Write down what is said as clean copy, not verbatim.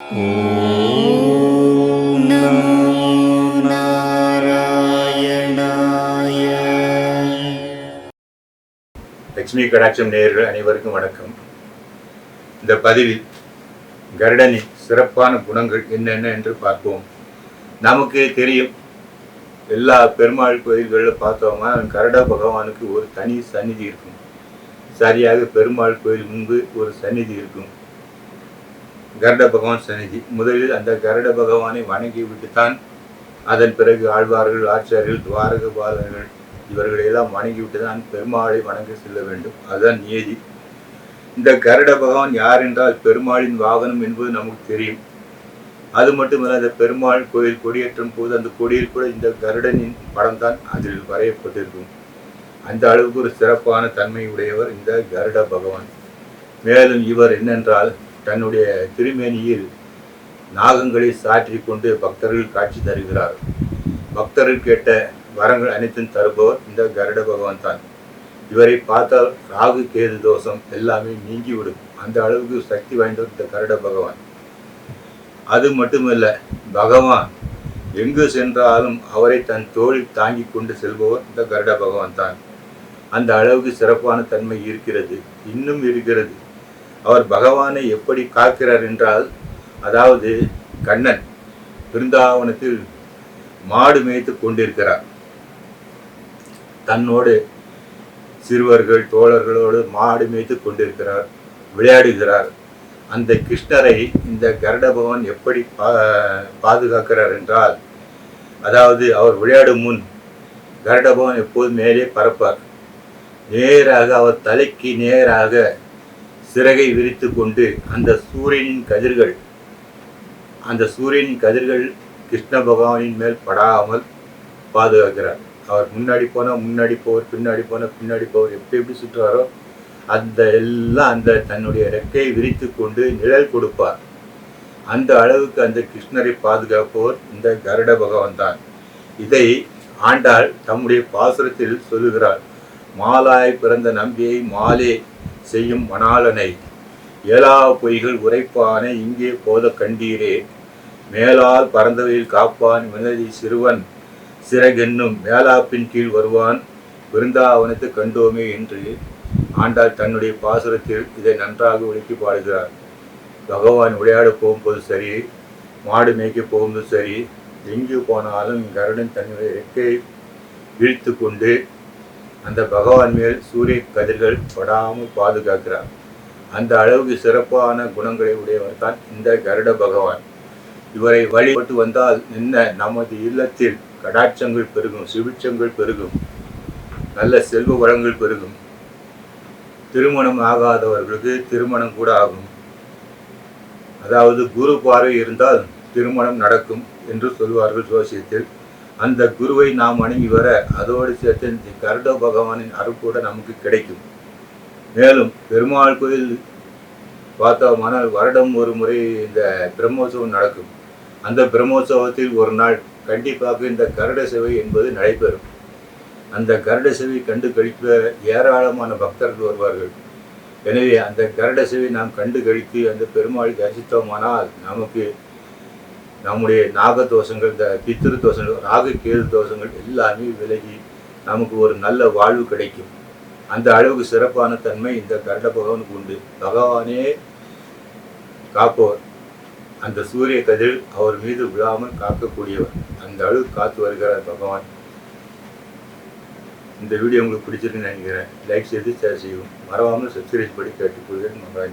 ஓம் நமோ நாராயணாய. லட்சுமி கடாட்சம் நேயர்கள் அனைவருக்கும் வணக்கம். இந்த பதிவில் கருடனின் சிறப்பான குணங்கள் என்னென்ன என்று பார்ப்போம். நமக்கு தெரியும், எல்லா பெருமாள் கோயில்களில் பார்த்தோம்னா கருட பகவானுக்கு ஒரு தனி சந்நிதி இருக்கும். சரியாக பெருமாள் கோயில் முன்பு ஒரு சந்நிதி இருக்கும், கருட பகவான் சந்நிதி. முதலில் அந்த கருட பகவானை வணங்கி விட்டுத்தான் அதன் பிறகு ஆழ்வார்கள், ஆச்சாரியர்கள், துவாரக பாலர்கள் இவர்களையெல்லாம் வணங்கிவிட்டு தான் பெருமாளை வணங்கி செல்ல வேண்டும். அதுதான் நியதி. இந்த கருட பகவான் யார் என்றால் பெருமாளின் வாகனம் என்பது நமக்கு தெரியும். அது மட்டுமல்ல, அந்த பெருமாள் கோயில் கொடியேற்றும் போது அந்த கொடியில் கூட இந்த கருடனின் படம் தான் அதில் வரையப்பட்டிருக்கும். அந்த அளவுக்கு ஒரு சிறப்பான தன்மை உடையவர் இந்த கருட பகவான். மேலும் இவர் என்னென்றால், தன்னுடைய திருமேனியில் நாகங்களை சாற்றி கொண்டு பக்தர்கள் காட்சி தருகிறார். பக்தர்கள் கேட்ட வரங்கள் அனைத்தும் தருபவர் இந்த கருட பகவான் தான். இவரை பார்த்தால் ராகு கேது தோஷம் எல்லாமே நீங்கிவிடும். அந்த அளவுக்கு சக்தி வாய்ந்தவர் இந்த கருட பகவான். அது மட்டுமல்ல, பகவான் எங்கு சென்றாலும் அவரை தன் தோளில் தாங்கி கொண்டு செல்பவர் இந்த கருட பகவான் தான். அந்த அளவுக்கு சிறப்பான தன்மை இருக்கிறது, இன்னும் இருக்கிறது. அவர் பகவானை எப்படி காக்கிறார் என்றால், அதாவது கண்ணன் பிருந்தாவனத்தில் மாடு மேய்த்து கொண்டிருக்கிறார். தன்னோடு சிறுவர்கள் தோழர்களோடு மாடு மேய்த்து கொண்டிருக்கிறார், விளையாடுகிறார். அந்த கிருஷ்ணரை இந்த கருட பகவான் எப்படி பாதுகாக்கிறார் என்றால், அதாவது அவர் விளையாடும் முன் கருட பகவான் எப்போது மேலே பறப்பார். நேராக அவர் தலைக்கு நேராக சிறகை விரித்து கொண்டு அந்த சூரியனின் கதிர்கள் கிருஷ்ண பகவானின் மேல் படாமல் பாதுகாக்கிறார். அவர் முன்னாடி போனால் முன்னாடி போவர், பின்னாடி போனால் பின்னாடி போவர், எப்படி சுற்றுவாரோ அந்த தன்னுடைய ரெக்கையை விரித்து கொண்டு நிழல் கொடுப்பார். அந்த அளவுக்கு அந்த கிருஷ்ணரை பாதுகாப்பவர் இந்த கருட பகவான் தான். இதை ஆண்டாள் தம்முடைய பாசுரத்தில் சொல்லுகிறார். மாலாய் பிறந்த நம்பியை மாலே செய்யும் மணாளனை, ஏலா பொய்கள் உரைப்பானை இங்கே போத கண்டீரே, மேலால் பறந்தவையில் காப்பான் வினதி சிறுவன் சிறகென்னும் மேலாப்பின் கீழ் வருவான் விருந்தாவனத்து கண்டோமே என்று ஆண்டாள் தன்னுடைய பாசுரத்தில் இதை நன்றாக விளக்கி பாடுகிறார். பகவான் விளையாட போகும்போது சரி, மாடு மேய்க்க போகும்போது சரி, எங்கு போனாலும் கருடன் தன்னுடைய ரெக்கையை விழித்து கொண்டு அந்த பகவான் மேல் சூரிய கதிர்கள் படாமல் பாதுகாக்கிறார். அந்த அளவுக்கு சிறப்பான குணங்களை உடையவர் தான் இந்த கருட பகவான். இவரை வழிபட்டு வந்தால் என்ன, நமது இல்லத்தில் கடாட்சங்கள் பெருகும், சுபிட்சங்கள் பெருகும், நல்ல செல்வ வளங்கள் பெருகும். திருமணம் ஆகாதவர்களுக்கு திருமணம் கூட ஆகும். அதாவது குரு பார்வை இருந்தால் திருமணம் நடக்கும் என்று சொல்வார்கள் ஜோசியத்தில். அந்த குருவை நாம் வணங்கி வர அதோடு சேர்த்து இந்த கருட பகவானின் அருள் கூட நமக்கு கிடைக்கும். மேலும் பெருமாள் கோயில் பார்த்தோமானால் வருடம் ஒரு முறை இந்த பிரம்மோற்சவம் நடக்கும். அந்த பிரம்மோற்சவத்தில் ஒரு நாள் கண்டிப்பாக இந்த கருட சேவை என்பது நடைபெறும். அந்த கருட சேவை கண்டு கழிக்க ஏராளமான பக்தர்கள் வருவார்கள். எனவே அந்த கருட சேவை நாம் கண்டு கழித்து அந்த பெருமாளை தரிசித்தோமானால் நமக்கு நம்முடைய நாகதோஷங்கள், இந்த பித்திரு தோஷங்கள், ராகு கேது தோஷங்கள் எல்லாமே விலகி நமக்கு ஒரு நல்ல வாழ்வு கிடைக்கும். அந்த அளவுக்கு சிறப்பான தன்மை இந்த கருட பகவானுக்கு உண்டு. பகவானே காப்பவர். அந்த சூரிய கதிர் அவர் மீது விழாமல் காக்கக்கூடியவர். அந்த அளவுக்கு காத்து வருகிறார் பகவான். இந்த வீடியோ உங்களுக்கு பிடிச்சிருக்குன்னு நினைக்கிறேன். லைக் செய்து ஷேர் செய்வோம். மறவாமல் சப்ஸ்கிரைப் படி கேட்டுக்கொள்கிறேன். நன்றாக